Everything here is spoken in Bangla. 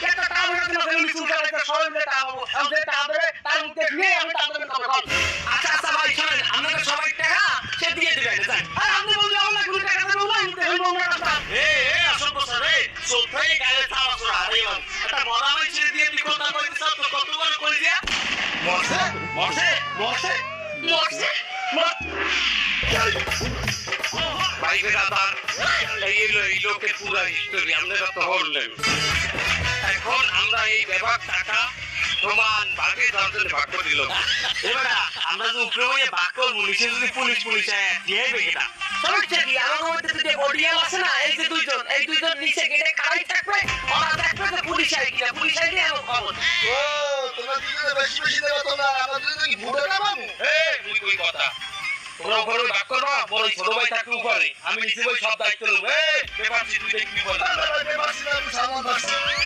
একটা টাকা পয়সা দিলে ফ্যামিলি চুল কাটাইতে সবাই মিলে টাকা পাবো আমি যে টাকা দেবে তার মুখ দেখলে আমি টাকা দেবেন কবে কল আচ্ছা আচ্ছা ভাই শোনেন আপনাদের সবাই টাকা সে দিয়ে দিবেন জান আর আপনি বললে আমার কোনো টাকা দেবো না আমি দেবো না কথা এ আসল কথা রে সোফাই গালে তালা তোরা আরে মান এটা মরা মাইছে দিয়ে দি কথা কইতে সব তো কতবার কই দিয়া মরছে মরছে মরছে মরছে ভাই বেটা এই লোকের পুরো হিস্টোরি আপনারা তো হলেন এখন আমরা এই বিভাগ টাকা সমান ভাগে দরজনে ভাগ করে দিল এবার আমরা যে উপরে ওই ভাগ করব নিচে যদি পুলিশ দিয়ে বেটা সমস্যা কি আমার মধ্যে যে বডিয়াল আছে না এই যে দুইজন নিচে গেটে কারাই থাকবে ওরা দেখবে যে পুলিশ আইছে পুলিশ আইলে এমন খবর ও তোমরা দুজনে বেশি বেশি দেবে তোমরা আমরা দুজনে কি ভোটে নামাবো মুই কই কথা তোমরা উপরে ভাগ করবা বড় ছোট ভাই থাকতে উপরে আমি নিচে ভাই সব দায়িত্ব নেব ব্যাপার তুই দেখবি বল আমি সামান